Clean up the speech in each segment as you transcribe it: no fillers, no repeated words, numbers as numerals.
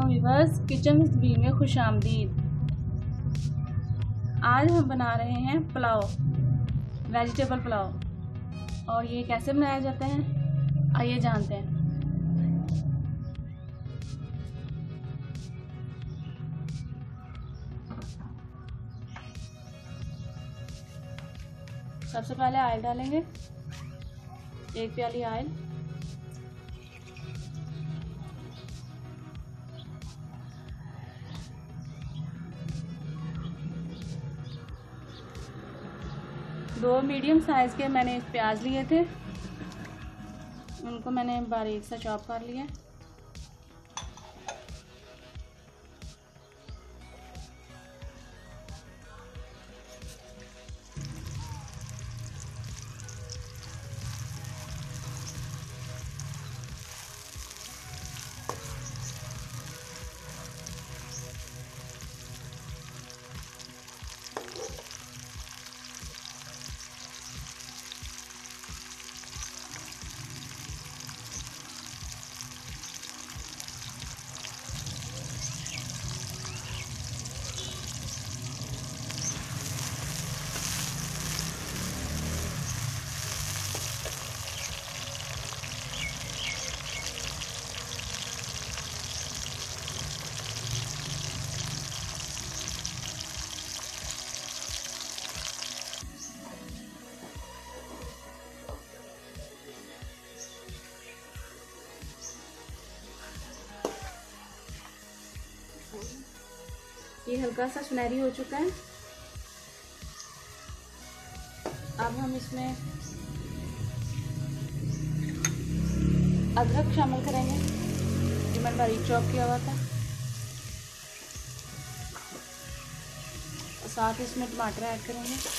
वालेकुम viewers, kitchen B में खुश आमदीद। आज हम बना रहे हैं पुलाव, वेजिटेबल पुलाव। और ये कैसे बनाया जाता है आइए जानते हैं। सबसे पहले ऑयल डालेंगे, 1 प्याली ऑयल। दो मीडियम साइज़ के मैंने प्याज लिए थे, उनको मैंने बारीक सा चॉप कर लिया। ये हल्का सा सुनहरी हो चुका है। अब हम इसमें अदरक शामिल करेंगे, जो मैंने बारीक चॉप किया हुआ था, और साथ ही इसमें टमाटर ऐड करेंगे।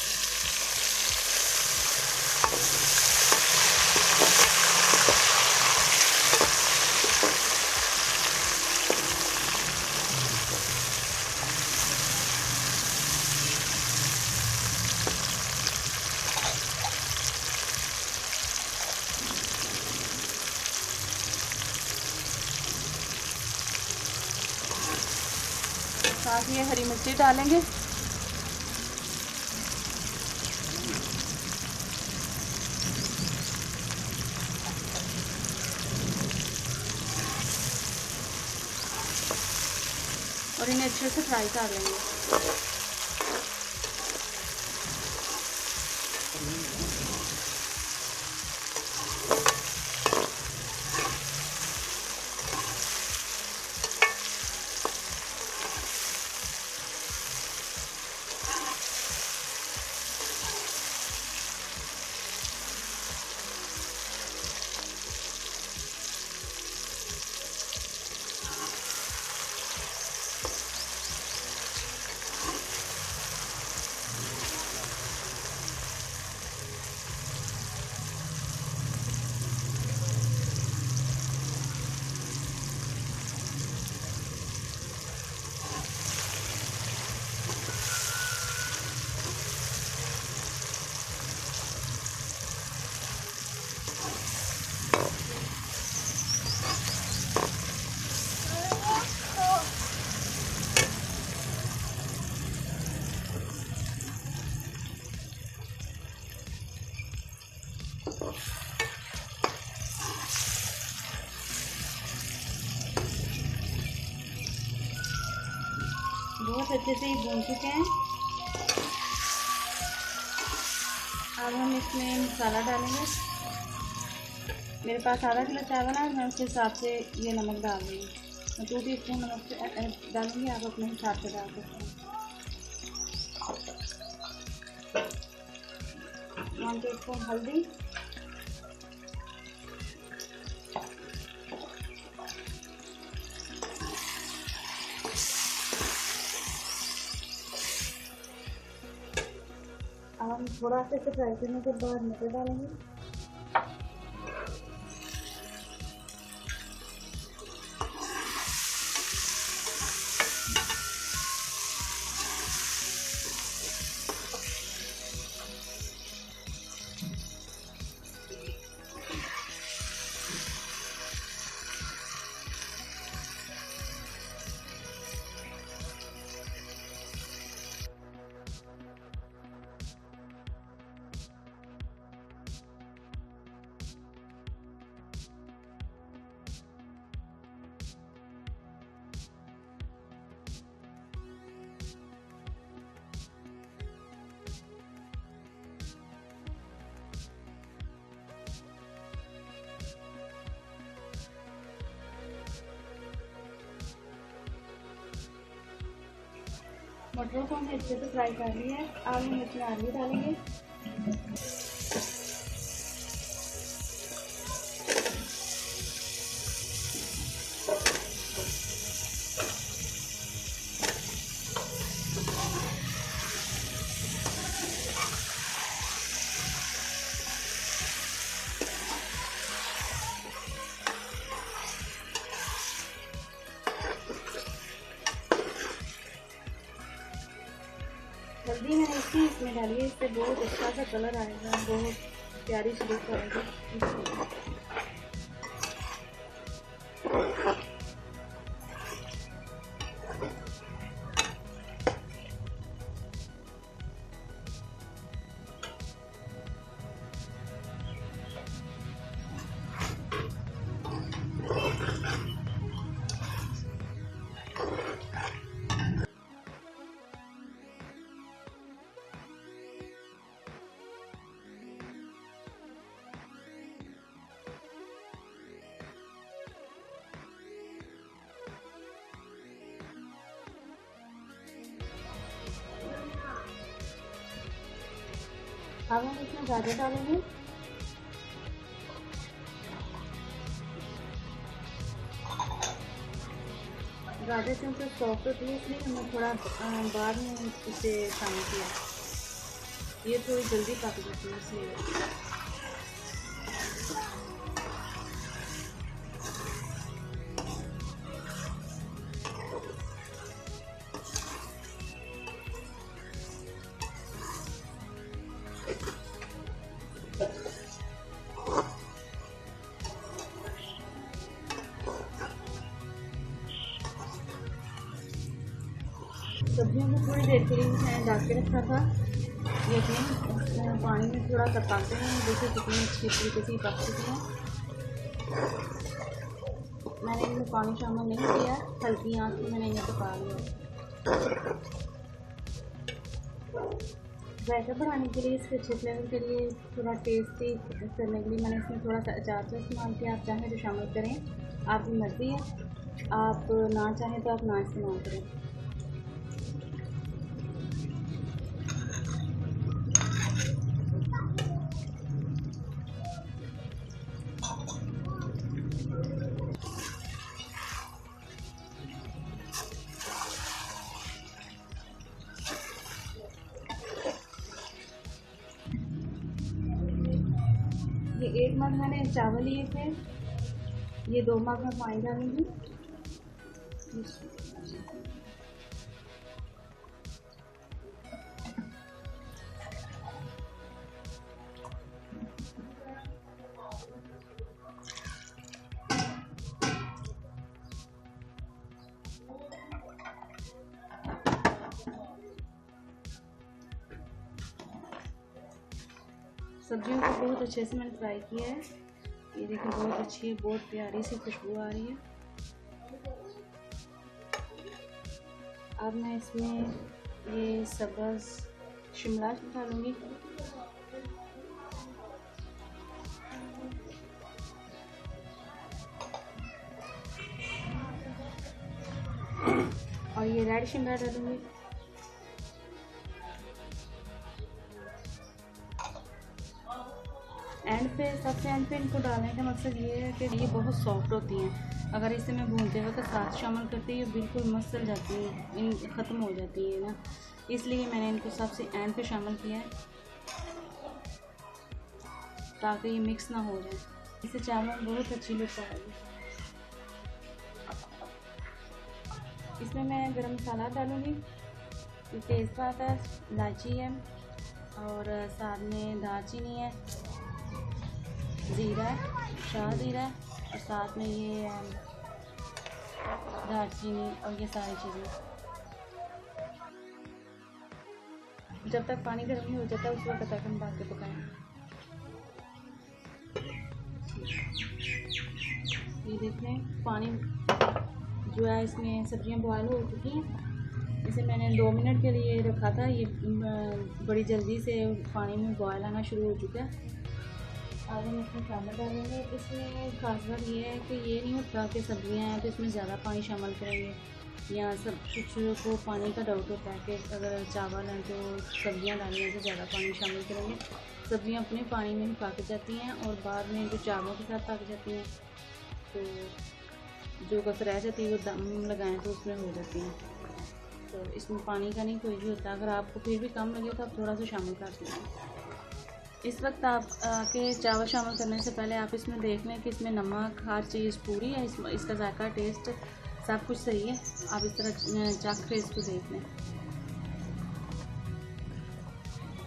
साथ ही हरी मिर्ची डालेंगे। और इन्हें अच्छे से फ्राई कर लेंगे। बहुत अच्छे से ये भून चुके हैं। अब हम इसमें मसाला डालेंगे। मेरे पास आधा किलो चावल है, मैं उसके हिसाब से ये नमक डाल दूँगी। मैं 2 टीस्पून नमक डालूँगी, आप अपने हिसाब से डाल सकते हैं। 1 टीस्पून हल्दी, अब हम थोड़ा सा इसे फ्राई करने के बाद मटर डालेंगे। मटरों को हमने अच्छे से फ्राई कर लिया है। अब हम इसमें आलू डालेंगे। हल्दी मैंने इसमें डाली है, इससे बहुत अच्छा सा कलर आएगा, बहुत प्यारी सी लुक आएगी। अब हम इसमें गाजर डालेंगे। गाजर क्योंकि सॉफ्ट होती है इसलिए हमने थोड़ा बाद में इसे शामिल किया। ये थोड़ी जल्दी पक जाती है इसलिए। सब्जियों को थोड़ी देर के लिए मैंने ढक के रखा था, लेकिन पानी में थोड़ा तपाते हैं। देखिए कितनी अच्छी तरीके से पक चुकी हैं। मैंने इनमें पानी शामिल नहीं किया, हल्की आंच में मैंने इन्हें पका लिया। जायका बढ़ाने के लिए, इसके अच्छे फ्लेवर के लिए, थोड़ा टेस्टी करने के लिए मैंने इसमें थोड़ा सा अचार का इस्तेमाल किया। आप चाहें तो शामिल करें, आपकी मर्ज़ी है। आप ना चाहें तो आप ना इस्तेमाल करें। ये 1 मग मैंने चावल लिए थे, ये 2 मग में पानी डालूंगी। सब्जियों को बहुत अच्छे से मैंने फ्राई किया है। ये देखिए बहुत अच्छी है, बहुत प्यारी सी खुशबू आ रही है। अब मैं इसमें ये सब्ज़ शिमला डालूंगी। और ये रेड शिमला डालूंगी। एंड पे, सबसे एंड पे इनको डालने का मकसद ये है कि ये बहुत सॉफ्ट होती हैं। अगर इसे मैं भूनते वक्त साथ शामिल करती हूँ, बिल्कुल मसल जाती हैं, इन ख़त्म हो जाती है ना, इसलिए मैंने इनको सबसे एंड पे शामिल किया है ताकि ये मिक्स ना हो जाए। इससे चावल बहुत अच्छी लुक आएगी। इसमें मैं गरम मसाला डालूँगी, तेज़पात है, इलायची है और साथ में दालचीनी है, ज़ीरा है, शाह ज़ीरा है और साथ में ये दालचीनी और ये सारी चीज़ें। जब तक पानी गर्म नहीं हो जाता उस वक्त तक हम ढक के पकाएं। ये देखें पानी जो है इसमें सब्जियां बॉयल हो चुकी हैं। इसे मैंने 2 मिनट के लिए रखा था, ये बड़ी जल्दी से पानी में बॉयल आना शुरू हो चुका है। अब हम इसमें शामिल डालेंगे। इसमें खास बात ये है कि ये नहीं होता कि सब्जियां हैं तो इसमें ज़्यादा पानी शामिल करेंगे, या सब कुछ को पानी का डाउट होता है कि अगर चावल हैं तो सब्जियां डालने से ज़्यादा पानी शामिल करेंगे। सब्जियां अपने पानी में ही पक जाती हैं और बाद में जो चावलों के साथ पक जाती हैं, तो जो कसर रह जाती है वो दम लगाएं तो उसमें हो जाती हैं। तो इसमें पानी का नहीं कोई भी होता। अगर आपको फिर भी कम लगे तो आप थोड़ा सा शामिल कर सकते हैं। इस वक्त आप के चावल शामिल करने से पहले आप इसमें देख लें कि इसमें नमक हर चीज़ पूरी है, इसका जायका टेस्ट सब कुछ सही है। आप इस तरह चख के इसको देख लें।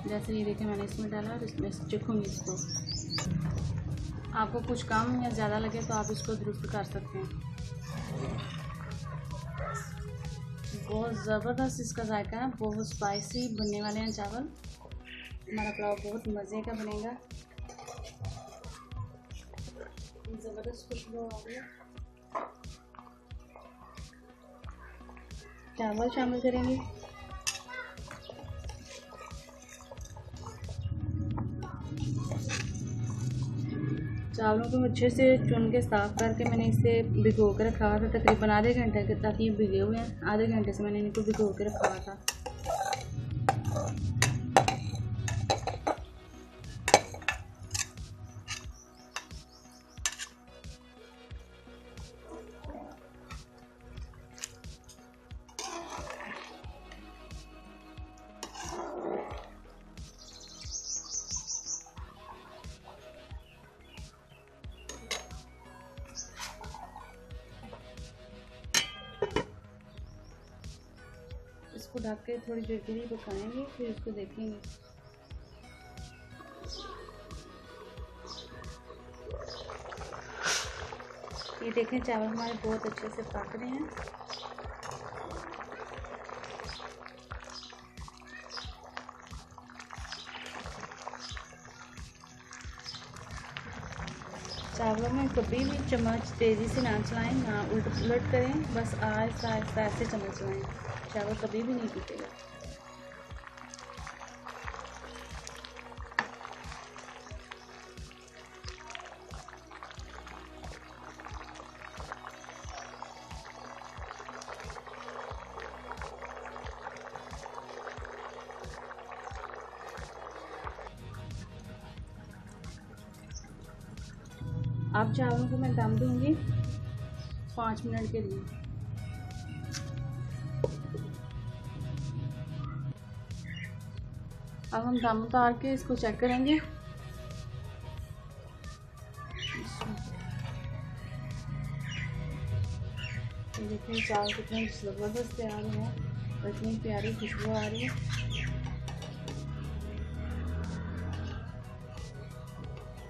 जैसे ये देखें मैंने इसमें डाला और इसमें चखूँगी इसको। आपको कुछ कम या ज़्यादा लगे तो आप इसको दुरुस्त कर सकते हैं। बहुत ज़बरदस्त इसका जायका है, बहुत स्पाइसी बनने वाले हैं चावल। हमारा पुलाव बहुत मज़े का बनेगा। ज़बरदस्त खुशबू आ रही है। चावल शामिल करेंगे। चावलों को अच्छे से चुन के साफ़ करके मैंने इसे भिगो के रखा हुआ था तकरीबन आधे घंटे के, ताकि ये भिगे हुए हैं। आधे घंटे से मैंने इनको भिगो के रखा हुआ था। इसको ढक के थोड़ी देर के लिए पकाएंगे, फिर इसको देखेंगे। ये देखें चावल हमारे बहुत अच्छे से पक रहे हैं। चावलों में कभी भी चम्मच तेज़ी से ना चलाएं, ना उलट पुलट करें, बस आहिस्ता आहिस्ता ऐसे चम्मच चलाएं। चावल कभी भी नहीं टूटेगा। अब चावलों को मैं दम दूंगी 5 मिनट के लिए। अब हम दम उतार के इसको चेक करेंगे। ये देखिए चावल कितने ज़बरदस्त तैयार हुए हैं और इतनी प्यारी खुशबू आ रही है।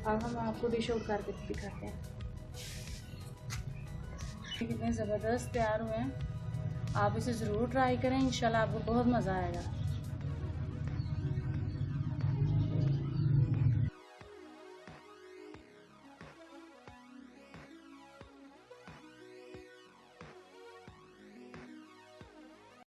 अब हम आपको डिश आउट करके दिखाते हैं कितने ज़बरदस्त तैयार हुए हैं। आप इसे ज़रूर ट्राई करें, इंशाल्लाह आपको बहुत मज़ा आएगा।